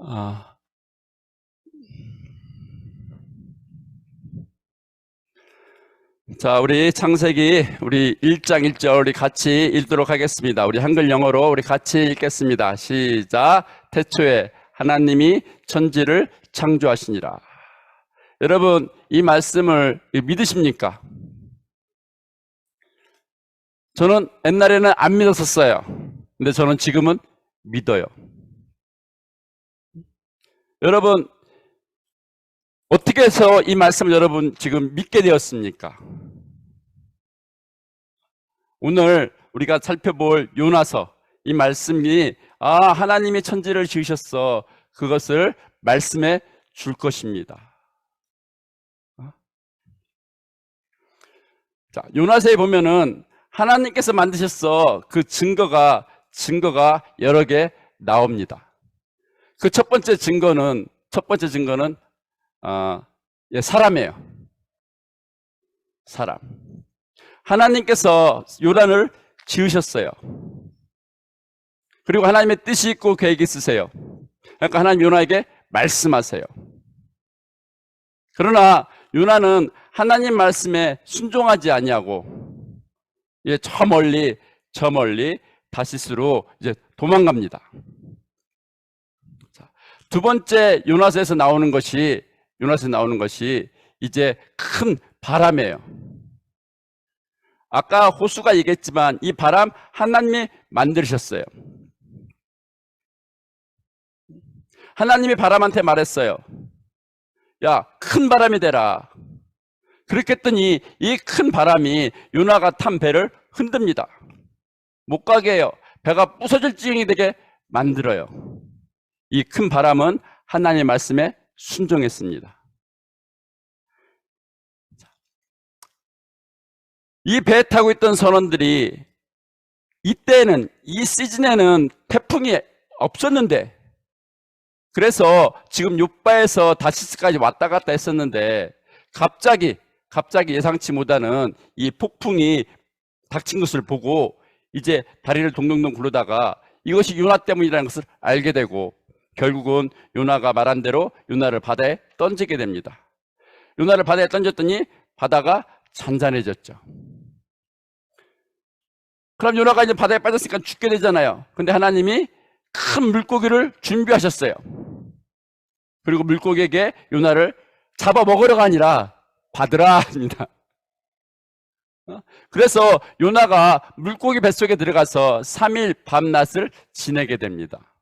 아, 자, 우리 창세기 우리 1장 1절 우리 같이 읽도록 하겠습니다. 우리 한글 영어로 우리 같이 읽겠습니다. 시작. 태초에 하나님이 천지를 창조하시니라. 여러분, 이 말씀을 믿으십니까? 저는 옛날에는 안 믿었었어요. 근데 저는 지금은 믿어요. 여러분, 어떻게 해서 이 말씀을 여러분 지금 믿게 되었습니까? 오늘 우리가 살펴볼 요나서, 이 말씀이 하나님이 천지를 지으셨어, 그것을 말씀해 줄 것입니다. 자, 요나서에 보면은 하나님께서 만드셨어, 그 증거가 여러 개 나옵니다. 그 첫 번째 증거는 사람이에요. 사람. 하나님께서 요나를 지으셨어요. 그리고 하나님의 뜻이 있고 계획이 있으세요. 그러니까 하나님 요나에게 말씀하세요. 그러나 요나는 하나님 말씀에 순종하지 아니하고 저 멀리 다시스로 이제 도망갑니다. 두 번째 요나서에서 나오는 것이 이제 큰 바람이에요. 아까 호수가 얘기했지만 이 바람 하나님이 만드셨어요. 하나님이 바람한테 말했어요. 야, 큰 바람이 되라. 그렇게 했더니 이 큰 바람이 요나가 탄 배를 흔듭니다. 못 가게 해요. 배가 부서질 지경이 되게 만들어요. 이 큰 바람은 하나님의 말씀에 순종했습니다. 이 배에 타고 있던 선원들이 이때는, 이 시즌에는 태풍이 없었는데, 그래서 지금 요바에서 다시스까지 왔다 갔다 했었는데 갑자기 예상치 못하는 이 폭풍이 닥친 것을 보고 이제 다리를 동동동 굴르다가 이것이 요나 때문이라는 것을 알게 되고, 결국은 요나가 말한 대로 요나를 바다에 던지게 됩니다. 요나를 바다에 던졌더니 바다가 잔잔해졌죠. 그럼 요나가 이제 바다에 빠졌으니까 죽게 되잖아요. 근데 하나님이 큰 물고기를 준비하셨어요. 그리고 물고기에게 요나를 잡아먹으려가 아니라 받으라 합니다. 그래서 요나가 물고기 뱃속에 들어가서 3일 밤낮을 지내게 됩니다.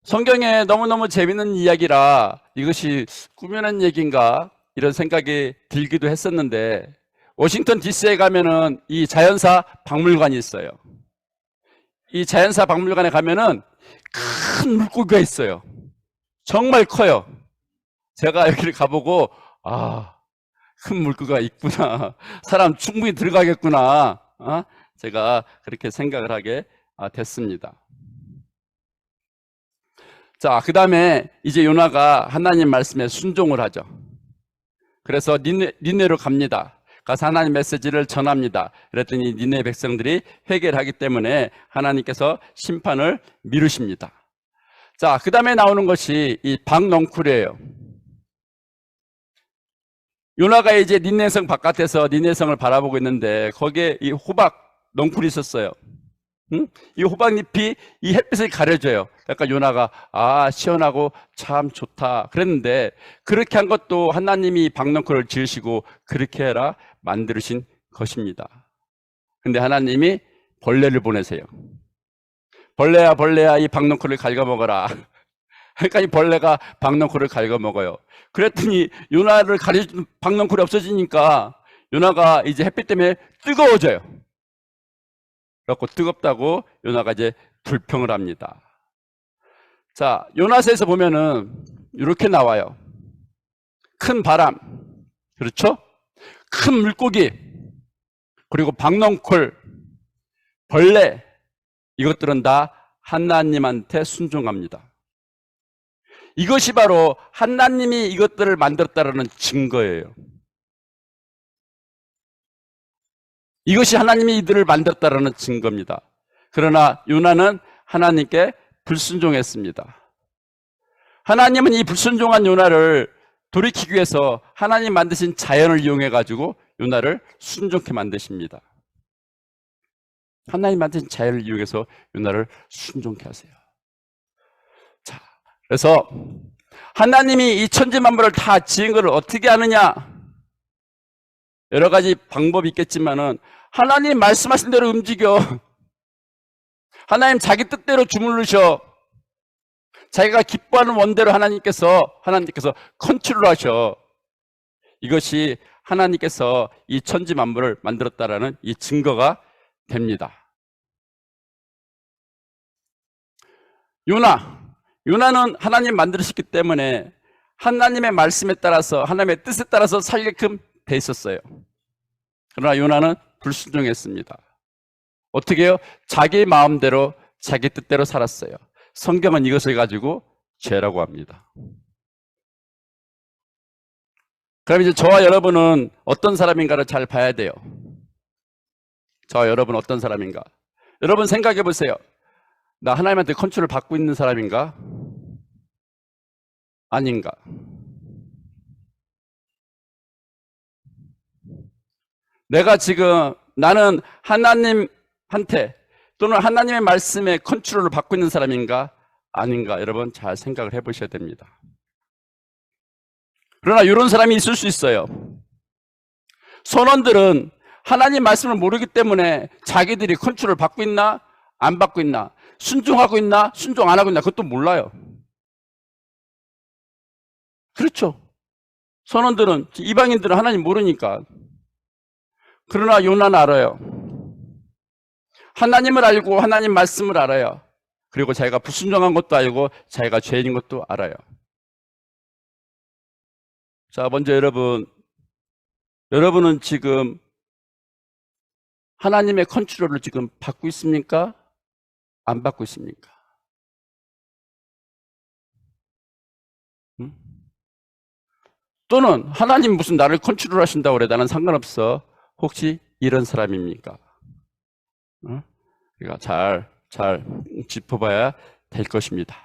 성경에 너무너무 재밌는 이야기라 이것이 꾸며낸 얘기인가 이런 생각이 들기도 했었는데, 워싱턴 DC에 가면은 이 자연사 박물관이 있어요. 이 자연사 박물관에 가면은 큰 물고기가 있어요. 정말 커요. 제가 여기를 가보고 큰 물고기가 있구나, 사람 충분히 들어가겠구나, 제가 그렇게 생각을 하게 됐습니다. 자, 그 다음에 이제 요나가 하나님 말씀에 순종을 하죠. 그래서 니네로 갑니다. 가서 하나님 메시지를 전합니다. 그랬더니 니네 백성들이 회개를 하기 때문에 하나님께서 심판을 미루십니다. 자, 그 다음에 나오는 것이 이 박넝쿨이에요. 요나가 이제 니네성 바깥에서 니네성을 바라보고 있는데 거기에 이 호박 넝쿨이 있었어요. 이 호박잎이 이 햇빛을 가려줘요. 그러니까 요나가 시원하고 참 좋다 그랬는데, 그렇게 한 것도 하나님이 박넝쿨을 지으시고 그렇게 해라 만드신 것입니다. 근데 하나님이 벌레를 보내세요. 벌레야 이 박넝쿨을 갉아먹어라. 그러니까 이 벌레가 박넝쿨을 갉아먹어요. 그랬더니 요나를 가려준 박넝쿨이 없어지니까 요나가 이제 햇빛 때문에 뜨거워져요. 그래갖고 뜨겁다고 요나가 이제 불평을 합니다. 자, 요나서에서 보면은 이렇게 나와요. 큰 바람, 그렇죠? 큰 물고기, 그리고 박넝쿨, 벌레, 이것들은 다 하나님한테 순종합니다. 이것이 바로 하나님이 이것들을 만들었다는 증거예요. 이것이 하나님이 이들을 만들었다는 증거입니다. 그러나 요나는 하나님께 불순종했습니다. 하나님은 이 불순종한 요나를 돌이키기 위해서 하나님 만드신 자연을 이용해 가지고 요나를 순종케 만드십니다. 하나님 만드신 자연을 이용해서 요나를 순종케 하세요. 자, 그래서 하나님이 이 천지만물을 다 지은 것을 어떻게 하느냐? 여러 가지 방법이 있겠지만은 하나님 말씀하신 대로 움직여. 하나님 자기 뜻대로 주물르셔. 자기가 기뻐하는 원대로 하나님께서 컨트롤하셔. 이것이 하나님께서 이 천지 만물을 만들었다라는 이 증거가 됩니다. 요나는 하나님 만들으셨기 때문에 하나님의 말씀에 따라서 하나님의 뜻에 따라서 살게끔 돼 있었어요. 그러나 요나는 불순종했습니다. 어떻게 해요? 자기 마음대로 자기 뜻대로 살았어요. 성경은 이것을 가지고 죄라고 합니다. 그럼 이제 저와 여러분은 어떤 사람인가를 잘 봐야 돼요. 저와 여러분은 어떤 사람인가? 여러분 생각해 보세요. 나 하나님한테 컨트롤을 받고 있는 사람인가? 아닌가? 내가 지금 나는 하나님한테 또는 하나님의 말씀에 컨트롤을 받고 있는 사람인가? 아닌가? 여러분 잘 생각을 해보셔야 됩니다. 그러나 이런 사람이 있을 수 있어요. 선원들은 하나님 말씀을 모르기 때문에 자기들이 컨트롤을 받고 있나? 안 받고 있나? 순종하고 있나? 순종 안 하고 있나? 그것도 몰라요. 그렇죠. 선원들은, 이방인들은 하나님 모르니까. 그러나 요나는 알아요. 하나님을 알고 하나님 말씀을 알아요. 그리고 자기가 불순종한 것도 알고 자기가 죄인인 것도 알아요. 자, 먼저 여러분은 지금 하나님의 컨트롤을 지금 받고 있습니까? 안 받고 있습니까? 응? 또는 하나님 무슨 나를 컨트롤 하신다고 그래 나는 상관없어. 혹시 이런 사람입니까? 응? 그러니까 잘 짚어봐야 될 것입니다.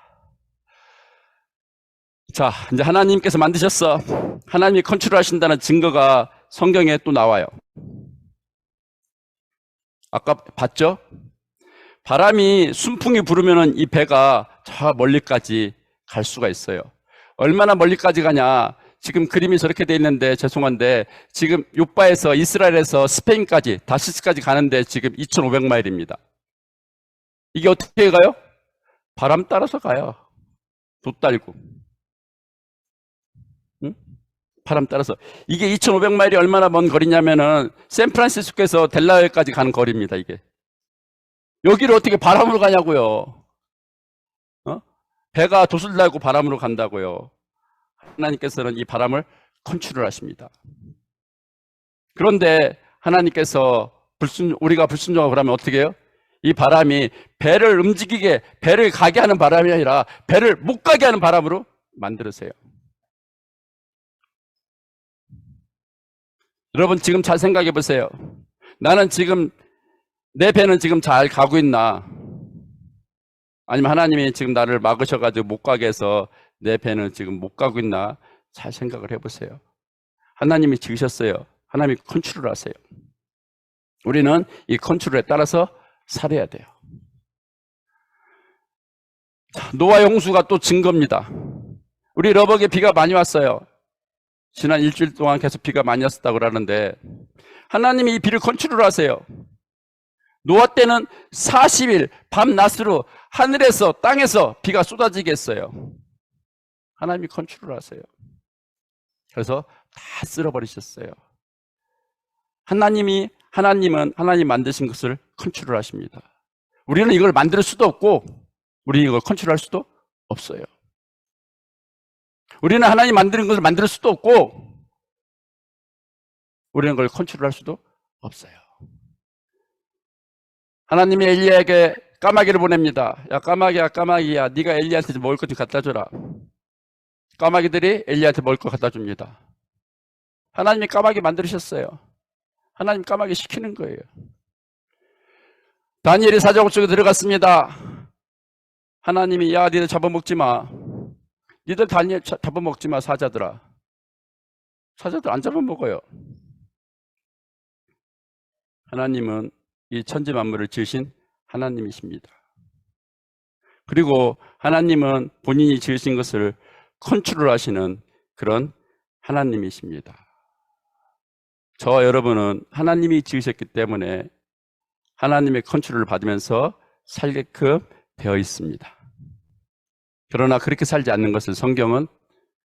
자, 이제 하나님께서 만드셨어. 하나님이 컨트롤 하신다는 증거가 성경에 또 나와요. 아까 봤죠? 바람이 순풍이 불으면은 이 배가 저 멀리까지 갈 수가 있어요. 얼마나 멀리까지 가냐? 지금 그림이 저렇게 돼 있는데 죄송한데 지금 요바에서 이스라엘에서 스페인까지 다시스까지 가는데 지금 2,500마일입니다. 이게 어떻게 가요? 바람 따라서 가요. 돛 달고. 응? 바람 따라서. 이게 2,500마일이 얼마나 먼 거리냐면은 샌프란시스코에서 델라웨이까지 가는 거리입니다, 이게. 여기를 어떻게 바람으로 가냐고요. 배가 돛을 달고 바람으로 간다고요. 하나님께서는 이 바람을 컨트롤하십니다. 그런데 하나님께서 우리가 불순종하고 그러면 어떻게 해요? 이 바람이 배를 움직이게, 배를 가게 하는 바람이 아니라 배를 못 가게 하는 바람으로 만들으세요. 여러분 지금 잘 생각해 보세요. 나는 지금 내 배는 지금 잘 가고 있나? 아니면 하나님이 지금 나를 막으셔가지고 못 가게 해서 내 배는 지금 못 가고 있나? 잘 생각을 해보세요. 하나님이 지으셨어요. 하나님이 컨트롤 하세요. 우리는 이 컨트롤에 따라서 살아야 돼요. 노아 홍수가 또 증거입니다. 우리 러벅에 비가 많이 왔어요. 지난 일주일 동안 계속 비가 많이 왔다고 그러는데 하나님이 이 비를 컨트롤 하세요. 노아 때는 40일 밤낮으로 하늘에서 땅에서 비가 쏟아지게 했어요. 하나님이 컨트롤 하세요. 그래서 다 쓸어버리셨어요. 하나님은 하나님 만드신 것을 컨트롤 하십니다. 우리는 이걸 만들 수도 없고 우리는 이걸 컨트롤할 수도 없어요. 우리는 하나님 만드는 것을 만들 수도 없고 우리는 그걸 컨트롤할 수도 없어요. 하나님이 엘리야에게 까마귀를 보냅니다. 야 까마귀야 네가 엘리야한테 좀 먹을 것 좀 갖다 줘라. 까마귀들이 엘리야한테 먹을 것 갖다 줍니다. 하나님이 까마귀 만드셨어요. 하나님 까마귀 시키는 거예요. 다니엘이 사자굴 속에 들어갔습니다. 하나님이 야 니들 잡아먹지 마. 니들 다니엘 잡아먹지 마 사자들아. 사자들 안 잡아먹어요. 하나님은 이 천지 만물을 지으신 하나님이십니다. 그리고 하나님은 본인이 지으신 것을 컨트롤하시는 그런 하나님이십니다. 저와 여러분은 하나님이 지으셨기 때문에 하나님의 컨트롤을 받으면서 살게끔 되어 있습니다. 그러나 그렇게 살지 않는 것을 성경은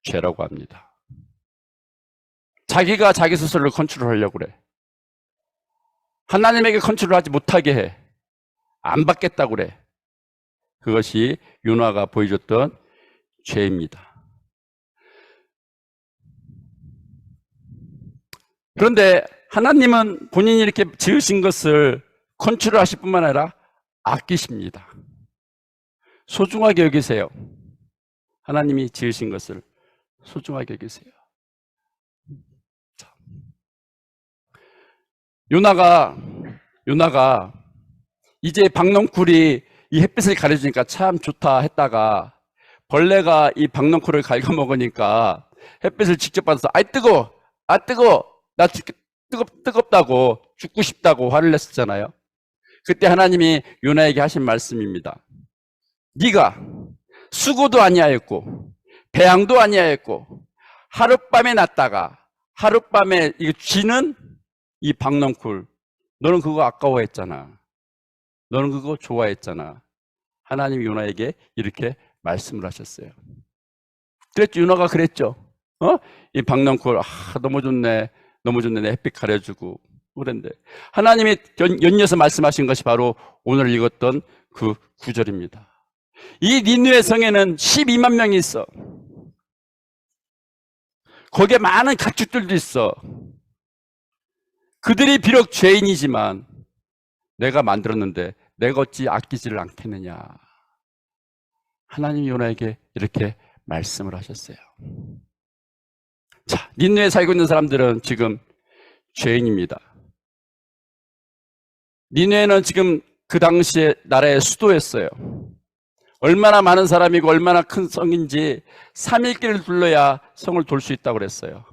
죄라고 합니다. 자기가 자기 스스로를 컨트롤하려고 그래. 하나님에게 컨트롤하지 못하게 해. 안 받겠다고 그래. 그것이 요나가 보여줬던 죄입니다. 그런데 하나님은 본인이 이렇게 지으신 것을 컨트롤하실 뿐만 아니라 아끼십니다. 소중하게 여기세요. 하나님이 지으신 것을 소중하게 여기세요. 요나가 이제 박넝쿨이 이 햇빛을 가려주니까 참 좋다 했다가 벌레가 이 박넝쿨을 갉아먹으니까 햇빛을 직접 받아서 아이 뜨거워, 아 뜨거워, 나 뜨겁다고 죽고 싶다고 화를 냈었잖아요. 그때 하나님이 요나에게 하신 말씀입니다. 네가 수고도 아니하였고 배양도 아니하였고 하룻밤에 났다가 하룻밤에 이거 쥐는 이 박넝쿨 너는 그거 아까워했잖아. 너는 그거 좋아했잖아. 하나님이 요나에게 이렇게 말씀을 하셨어요. 그랬죠. 요나가 그랬죠. 이 박넝쿨 너무 좋네. 너무 좋네. 내 햇빛 가려주고 그런데 하나님이 연이어서 말씀하신 것이 바로 오늘 읽었던 그 구절입니다. 이 니느웨 성에는 12만 명이 있어. 거기에 많은 가축들도 있어. 그들이 비록 죄인이지만 내가 만들었는데 내가 어찌 아끼지를 않겠느냐. 하나님이 요나에게 이렇게 말씀을 하셨어요. 자, 니느웨에 살고 있는 사람들은 지금 죄인입니다. 니느웨는 지금 그 당시에 나라의 수도였어요. 얼마나 많은 사람이고 얼마나 큰 성인지 3일길을 둘러야 성을 돌 수 있다고 그랬어요.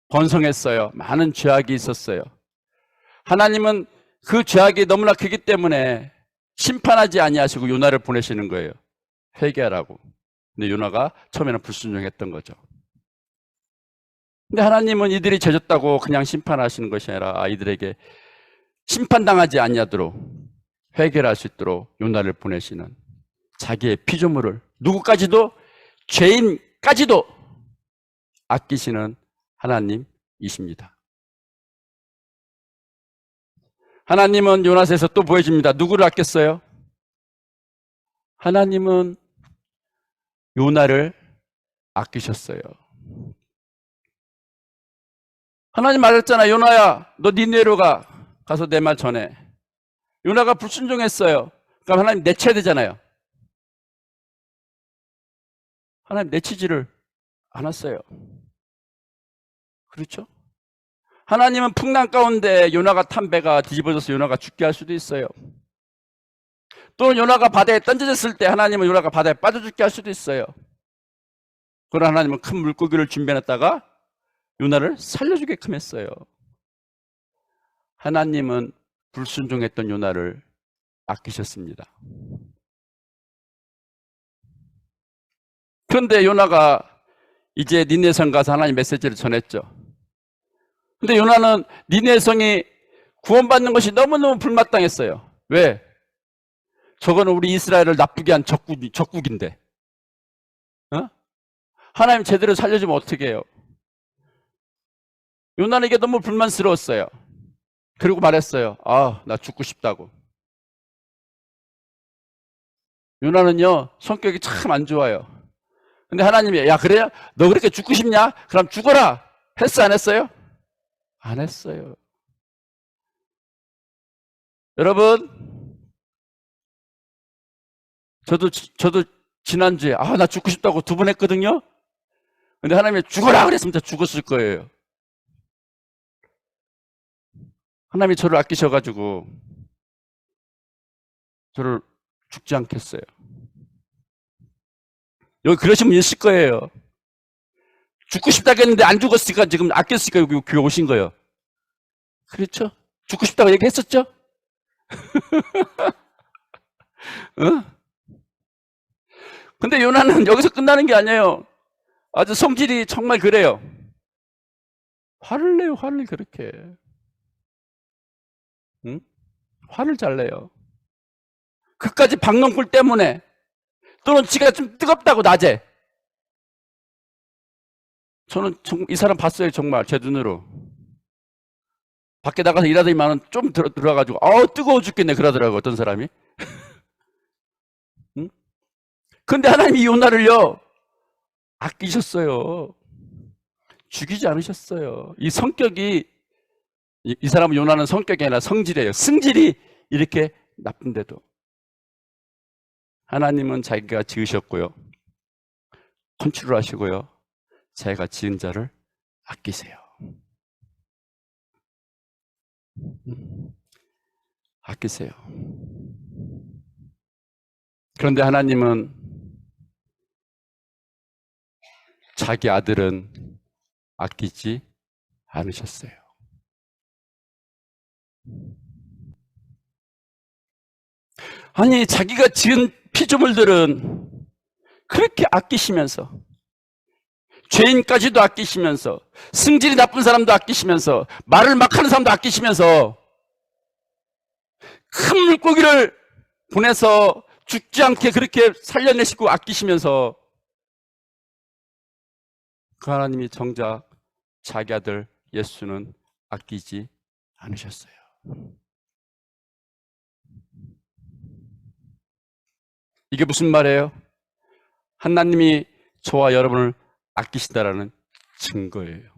번성했어요. 많은 죄악이 있었어요. 하나님은 그 죄악이 너무나 크기 때문에 심판하지 아니하시고 요나를 보내시는 거예요. 회개하라고. 근데 요나가 처음에는 불순종했던 거죠. 근데 하나님은 이들이 죄졌다고 그냥 심판하시는 것이 아니라 이들에게 심판당하지 아니하도록 회개를 할 수 있도록 요나를 보내시는 자기의 피조물을 누구까지도 죄인까지도 아끼시는 하나님이십니다. 하나님은 요나서에서 또 보여줍니다. 누구를 아꼈어요? 하나님은 요나를 아끼셨어요. 하나님 말했잖아. 요나야 너 니느웨로 가서 내 말 전해. 요나가 불순종했어요. 그럼 하나님 내쳐야 되잖아요. 하나님 내치지를 않았어요. 그렇죠? 하나님은 풍랑 가운데 요나가 탄 배가 뒤집어져서 요나가 죽게 할 수도 있어요. 또는 요나가 바다에 던져졌을 때 하나님은 요나가 바다에 빠져 죽게 할 수도 있어요. 그러나 하나님은 큰 물고기를 준비해놨다가 요나를 살려주게끔 했어요. 하나님은 불순종했던 요나를 아끼셨습니다. 그런데 요나가 이제 니느웨 성 가서 하나님 메시지를 전했죠. 근데 요나는 니느웨 성이 구원받는 것이 너무너무 불마땅했어요. 왜? 저거는 우리 이스라엘을 나쁘게 한 적국인데. 하나님 제대로 살려주면 어떻게 해요? 요나는 이게 너무 불만스러웠어요. 그리고 말했어요. 나 죽고 싶다고. 요나는요, 성격이 참 안 좋아요. 근데 하나님이, 야, 그래? 너 그렇게 죽고 싶냐? 그럼 죽어라! 했어, 안 했어요? 안 했어요. 여러분, 저도 지난주에, 나 죽고 싶다고 2번 했거든요? 근데 하나님이 죽어라! 그랬으면 저 죽었을 거예요. 하나님이 저를 아끼셔가지고, 저를 죽지 않겠어요. 여기 그러신 분 있을 거예요. 죽고 싶다고 했는데 안 죽었으니까 지금 아꼈으니까 여기 교회 오신 거예요. 그렇죠? 죽고 싶다고 얘기했었죠? 어? 근데 요나는 여기서 끝나는 게 아니에요. 아주 성질이 정말 그래요. 화를 내요, 화를 그렇게. 응? 화를 잘 내요. 그까지 박넝쿨 때문에 또는 지가 좀 뜨겁다고 낮에. 저는 이 사람 봤어요, 정말 제 눈으로. 밖에 나가서 일하더니만은 좀 들어가지고 뜨거워 죽겠네 그러더라고 어떤 사람이. 응? 근데 하나님이 요나를요 아끼셨어요. 죽이지 않으셨어요. 이 성격이 이 사람은 요나는 성격이 아니라 성질이에요. 성질이 이렇게 나쁜데도 하나님은 자기가 지으셨고요. 컨트롤하시고요. 자기가 지은 자를 아끼세요. 아끼세요. 그런데 하나님은 자기 아들은 아끼지 않으셨어요. 아니 자기가 지은 피조물들은 그렇게 아끼시면서 죄인까지도 아끼시면서 승질이 나쁜 사람도 아끼시면서 말을 막 하는 사람도 아끼시면서 큰 물고기를 보내서 죽지 않게 그렇게 살려내시고 아끼시면서 그 하나님이 정작 자기 아들 예수는 아끼지 않으셨어요. 이게 무슨 말이에요? 하나님이 저와 여러분을 아끼신다라는 증거예요.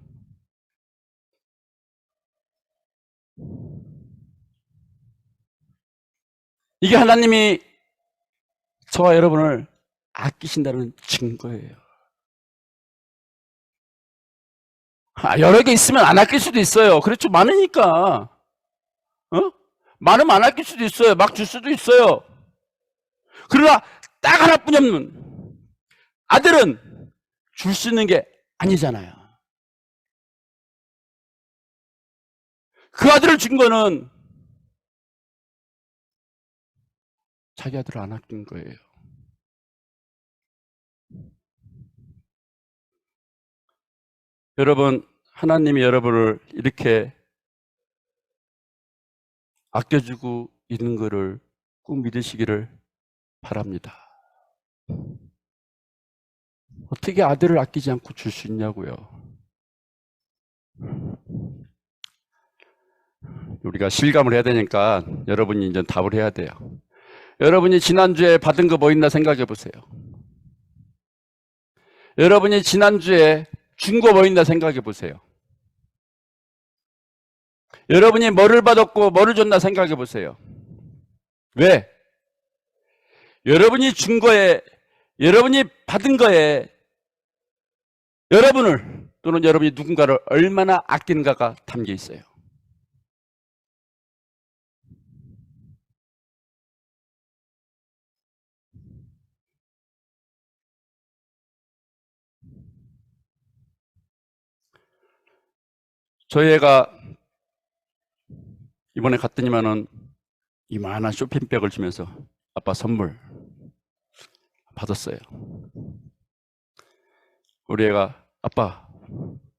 이게 하나님이 저와 여러분을 아끼신다는 증거예요. 여러 개 있으면 안 아낄 수도 있어요. 그렇죠. 많으니까. 많으면 안 아낄 수도 있어요. 막 줄 수도 있어요. 그러나 딱 하나뿐이 없는 아들은 줄 수 있는 게 아니잖아요. 그 아들을 준 거는 자기 아들을 안 아낀 거예요. 여러분, 하나님이 여러분을 이렇게 아껴주고 있는 것을 꼭 믿으시기를 바랍니다. 어떻게 아들을 아끼지 않고 줄 수 있냐고요. 우리가 실감을 해야 되니까 여러분이 이제 답을 해야 돼요. 여러분이 지난주에 받은 거 뭐 있나 생각해 보세요. 여러분이 지난주에 준 거 뭐 있나 생각해 보세요. 여러분이 뭐를 받았고 뭐를 줬나 생각해 보세요. 왜? 여러분이 준 거에, 여러분이 받은 거에 여러분을 또는 여러분이 누군가를 얼마나 아끼는가가 담겨 있어요. 저희 애가 이번에 갔더니만은 이만한 쇼핑백을 주면서 아빠 선물 받았어요. 우리 애가 아빠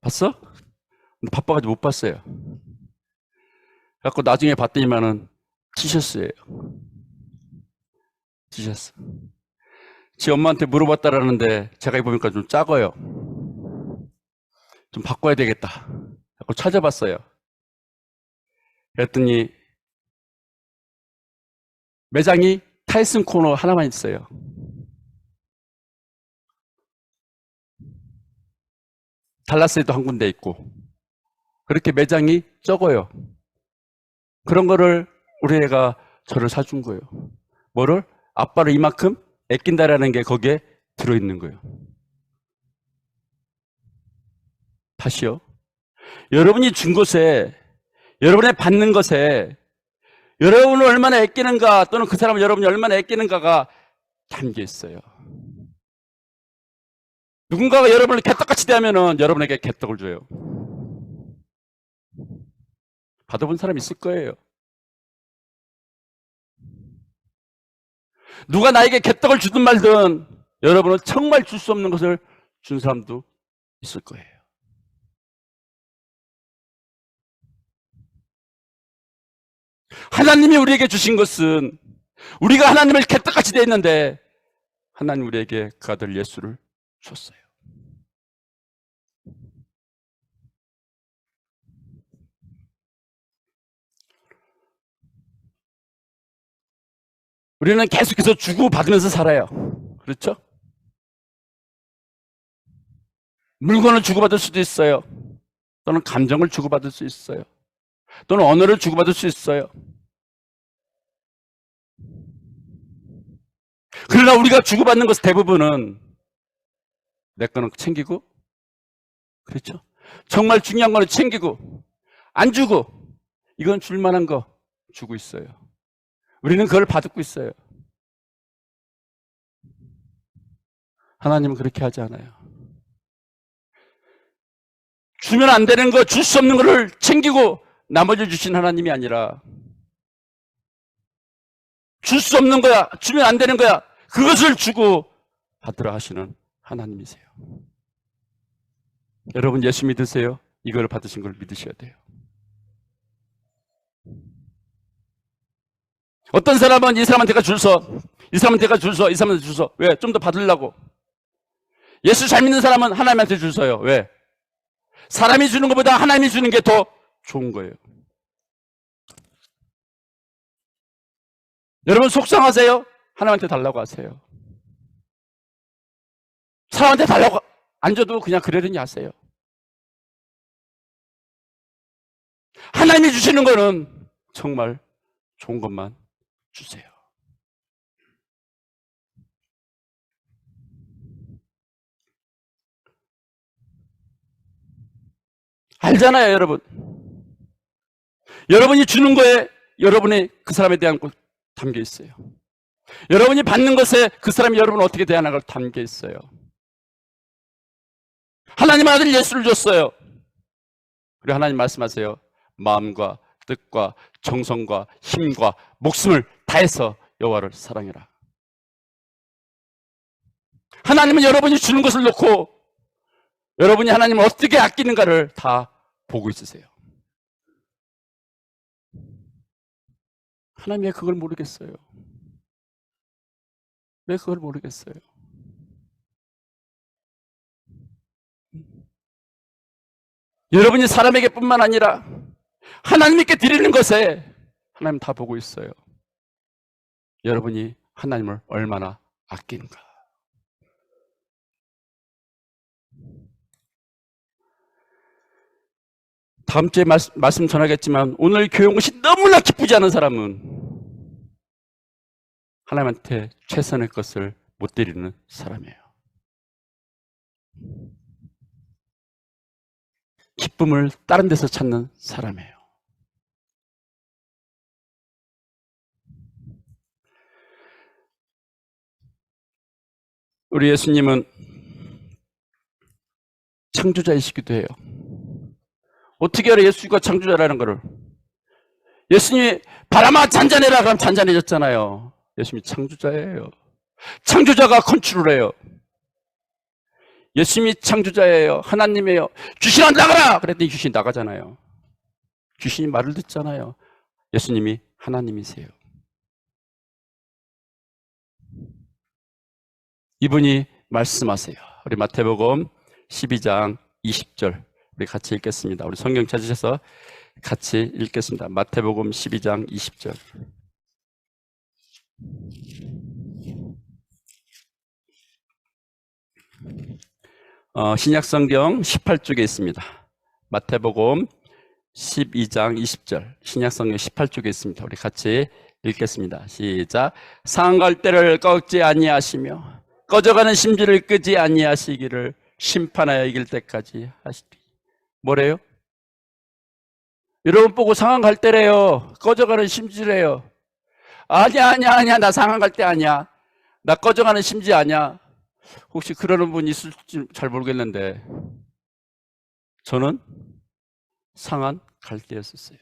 봤어? 근데 바빠가지고 못 봤어요. 그래갖고 나중에 봤더니만은 티셔츠예요. 티셔츠. 지 엄마한테 물어봤다라는데 제가 입으니까 좀 작아요. 좀 바꿔야 되겠다. 그래갖고 찾아봤어요. 그랬더니 매장이 타이슨 코너 하나만 있어요. 달라스에도 한 군데 있고 그렇게 매장이 적어요. 그런 거를 우리 애가 저를 사준 거예요. 뭐를? 아빠를 이만큼 아낀다라는 게 거기에 들어있는 거예요. 다시요. 여러분이 준 것에, 여러분이 받는 것에 여러분을 얼마나 아끼는가, 또는 그 사람을 여러분이 얼마나 아끼는가가 담겨 있어요. 누군가가 여러분을 개떡같이 대하면은 여러분에게 개떡을 줘요. 받아본 사람 있을 거예요. 누가 나에게 개떡을 주든 말든 여러분은 정말 줄 수 없는 것을 준 사람도 있을 거예요. 하나님이 우리에게 주신 것은, 우리가 하나님을 개떡같이 대했는데 하나님 우리에게 그 아들 예수를 줬어요. 우리는 계속해서 주고받으면서 살아요. 그렇죠? 물건을 주고받을 수도 있어요. 또는 감정을 주고받을 수 있어요. 또는 언어를 주고받을 수 있어요. 그러나 우리가 주고받는 것 대부분은 내 거는 챙기고, 그렇죠? 정말 중요한 거는 챙기고, 안 주고, 이건 줄 만한 거 주고 있어요. 우리는 그걸 받고 있어요. 하나님은 그렇게 하지 않아요. 주면 안 되는 거, 줄 수 없는 거를 챙기고 나머지 주신 하나님이 아니라, 줄 수 없는 거야, 주면 안 되는 거야, 그것을 주고 받으라 하시는 하나님이세요. 여러분 예수 믿으세요? 이걸 받으신 걸 믿으셔야 돼요. 어떤 사람은 이 사람한테가 줄 서, 이 사람한테가 줄 서, 이 사람한테 줄 서. 왜? 좀 더 받으려고. 예수 잘 믿는 사람은 하나님한테 줄 서요. 왜? 사람이 주는 것보다 하나님이 주는 게 더 좋은 거예요. 여러분 속상하세요? 하나님한테 달라고 하세요. 사람한테 달라고 안 줘도 그냥 그러려니 하세요. 하나님이 주시는 거는 정말 좋은 것만 주세요. 알잖아요, 여러분. 여러분이 주는 거에 여러분의 그 사람에 대한 것 담겨 있어요. 여러분이 받는 것에 그 사람이 여러분을 어떻게 대하는가 담겨 있어요. 하나님 아들 예수를 줬어요. 그리고 하나님 말씀하세요. 마음과 뜻과 정성과 힘과 목숨을 다해서 여호와를 사랑해라. 하나님은 여러분이 주는 것을 놓고 여러분이 하나님을 어떻게 아끼는가를 다 보고 있으세요. 하나님 왜 그걸 모르겠어요? 왜 그걸 모르겠어요? 여러분이 사람에게 뿐만 아니라 하나님께 드리는 것에 하나님 다 보고 있어요. 여러분이 하나님을 얼마나 아끼는가. 다음 주에 말씀 전하겠지만 오늘 교회 온 것이 너무나 기쁘지 않은 사람은 하나님한테 최선의 것을 못 드리는 사람이에요. 기쁨을 다른 데서 찾는 사람이에요. 우리 예수님은 창조자이시기도 해요. 어떻게 알아 예수가 창조자라는 거를? 예수님이 바람아 잔잔해라 그러면 잔잔해졌잖아요. 예수님이 창조자예요. 창조자가 컨트롤해요. 예수님이 창조자예요. 하나님이에요. 귀신아 나가라! 그랬더니 귀신이 나가잖아요. 귀신이 말을 듣잖아요. 예수님이 하나님이세요. 이분이 말씀하세요. 우리 마태복음 12장 20절 우리 같이 읽겠습니다. 우리 성경 찾으셔서 같이 읽겠습니다. 마태복음 12장 20절. 신약성경 18쪽에 있습니다. 마태복음 12장 20절 신약성경 18쪽에 있습니다. 우리 같이 읽겠습니다. 시작. 상할 때를 꺾지 아니하시며 꺼져가는 심지를 끄지 아니하시기를 심판하여 이길 때까지 하시리. 뭐래요? 여러분 보고 상한 갈대래요. 꺼져가는 심지래요. 아니야. 나 상한 갈대 아니야. 나 꺼져가는 심지 아니야. 혹시 그러는 분 있을지 잘 모르겠는데 저는 상한 갈대였었어요.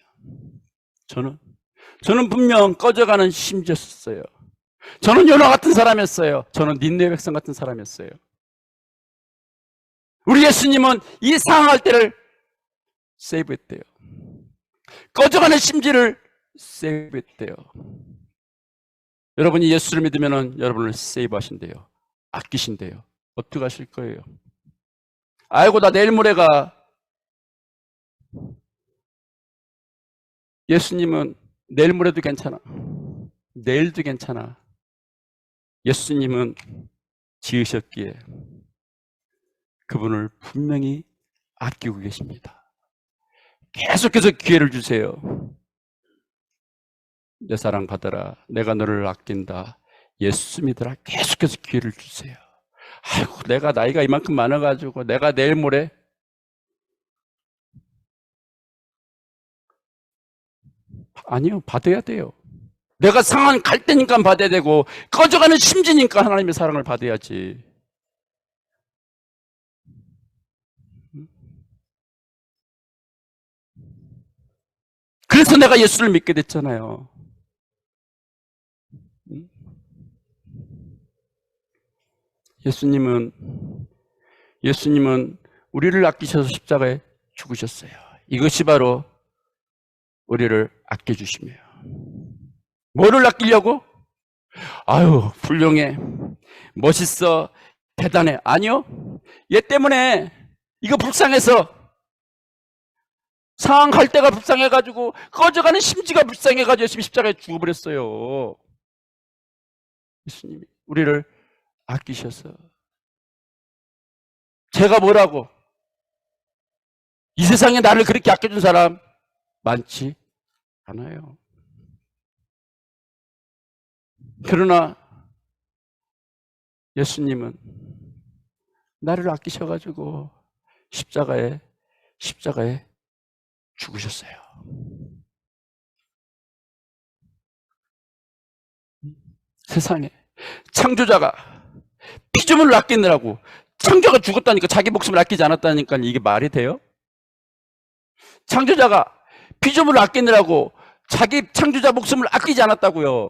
저는 분명 꺼져가는 심지였어요. 저는 요나 같은 사람이었어요. 저는 닌네 백성 같은 사람이었어요. 우리 예수님은 이 상할 때를 세이브했대요. 꺼져가는 심지를 세이브했대요. 여러분이 예수를 믿으면 여러분을 세이브하신대요. 아끼신대요. 어떻게 하실 거예요? 아이고 나 내일 모레가. 예수님은 내일 모레도 괜찮아. 내일도 괜찮아. 예수님은 지으셨기에 그분을 분명히 아끼고 계십니다. 계속해서 기회를 주세요. 내 사랑 받아라. 내가 너를 아낀다. 예수 믿으라. 계속해서 기회를 주세요. 아이고 내가 나이가 이만큼 많아가지고 내가 내일 모레. 아니요. 받아야 돼요. 내가 상한 갈 때니까 받아야 되고 꺼져가는 심지니까 하나님의 사랑을 받아야지. 그래서 내가 예수를 믿게 됐잖아요. 예수님은 우리를 아끼셔서 십자가에 죽으셨어요. 이것이 바로 우리를 아껴주시며. 뭐를 아끼려고? 아유, 훌륭해. 멋있어. 대단해. 아니요. 얘 때문에 이거 불쌍해서 상할 때가 불쌍해가지고 꺼져가는 심지가 불쌍해가지고 예수님이 십자가에 죽어버렸어요. 예수님이 우리를 아끼셔서. 제가 뭐라고? 이 세상에 나를 그렇게 아껴준 사람 많지 않아요. 그러나 예수님은 나를 아끼셔가지고 십자가에 죽으셨어요. 세상에 창조자가 피조물을 아끼느라고 창조가 죽었다니까 자기 목숨을 아끼지 않았다니까 이게 말이 돼요? 창조자가 피조물을 아끼느라고 자기 창조자 목숨을 아끼지 않았다고요.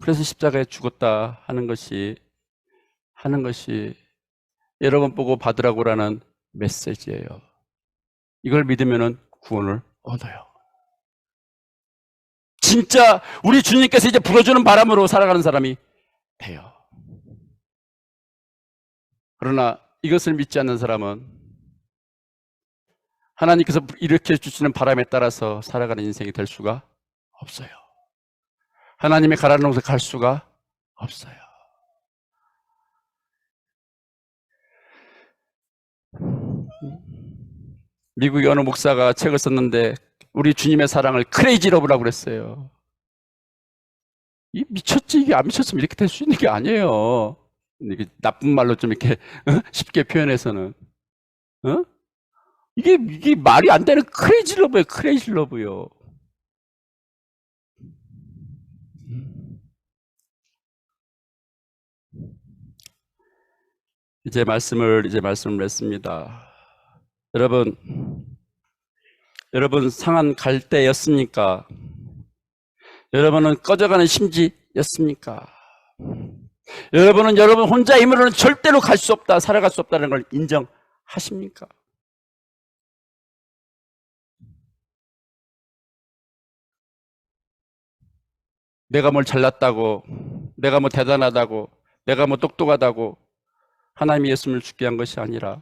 그래서 십자가에 죽었다 하는 것이 여러분 보고 받으라고라는 메시지예요. 이걸 믿으면 구원을 얻어요. 진짜 우리 주님께서 이제 불어주는 바람으로 살아가는 사람이 돼요. 그러나 이것을 믿지 않는 사람은 하나님께서 일으켜 주시는 바람에 따라서 살아가는 인생이 될 수가 없어요. 하나님의 가라는 곳에 갈 수가 없어요. 미국의 어느 목사가 책을 썼는데 우리 주님의 사랑을 크레이지 러브라고 그랬어요. 이 미쳤지, 이게 안 미쳤으면 이렇게 될 수 있는 게 아니에요. 이게 나쁜 말로 좀 이렇게 쉽게 표현해서는 이게 말이 안 되는 크레이지 러브예요. 크레이지 러브요. 이제 말씀을 맺습니다. 여러분 상한 갈대였습니까? 여러분은 꺼져가는 심지였습니까? 여러분 혼자 힘으로는 절대로 갈 수 없다, 살아갈 수 없다는 걸 인정하십니까? 내가 뭘 잘났다고, 내가 뭐 대단하다고, 내가 뭐 똑똑하다고 하나님이 예수님을 죽게 한 것이 아니라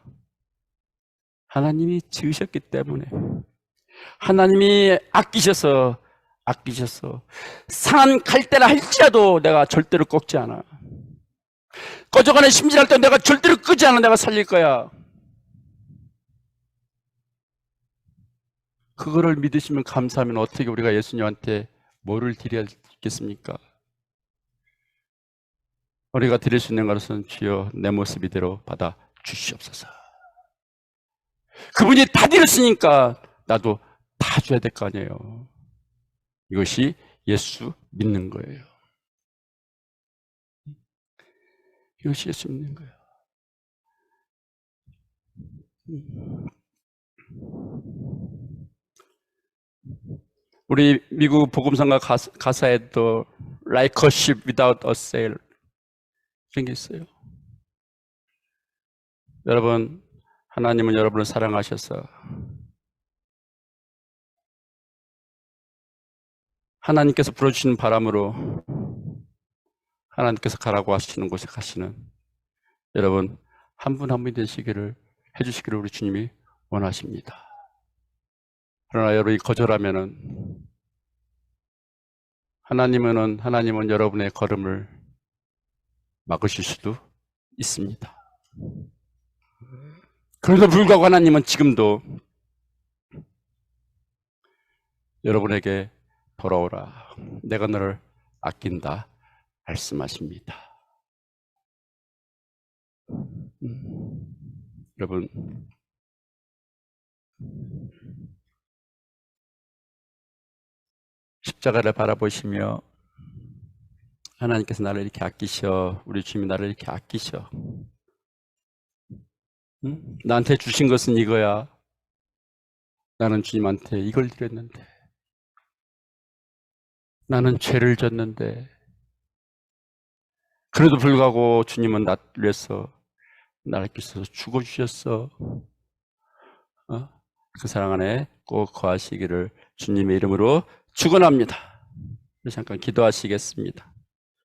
하나님이 지으셨기 때문에, 하나님이 아끼셔서 상한 갈대라 할지라도 내가 절대로 꺾지 않아. 꺼져가는 심지할 때 내가 절대로 끄지 않아. 내가 살릴 거야. 그거를 믿으시면 감사하면 어떻게 우리가 예수님한테 뭐를 드려야 겠습니까? 우리가 드릴 수 있는 것은 주여 내 모습 이대로 받아 주시옵소서. 그분이 다 드렸으니까 나도 다 줘야 될 거 아니에요. 이것이 예수 믿는 거예요. 이것이 예수 믿는 거예요. 우리 미국 복음성가 가사에도 Like a ship without a sail 그런 게 있어요. 여러분, 하나님은 여러분을 사랑하셔서 하나님께서 불어주시는 바람으로 하나님께서 가라고 하시는 곳에 가시는 여러분 한 분 한 분이 되시기를 해주시기를 우리 주님이 원하십니다. 그러나 여러분이 거절하면은 하나님은 여러분의 걸음을 막으실 수도 있습니다. 그래도 불구하고 하나님은 지금도 여러분에게 돌아오라. 내가 너를 아낀다. 말씀하십니다. 여러분, 십자가를 바라보시며 하나님께서 나를 이렇게 아끼셔. 우리 주님이 나를 이렇게 아끼셔. 나한테 주신 것은 이거야. 나는 주님한테 이걸 드렸는데. 나는 죄를 졌는데. 그래도 불구하고 주님은 나를 위해서 나를 위해서 죽어주셨어. 그 사랑 안에 꼭 거하시기를 주님의 이름으로 축원합니다. 잠깐 기도하시겠습니다.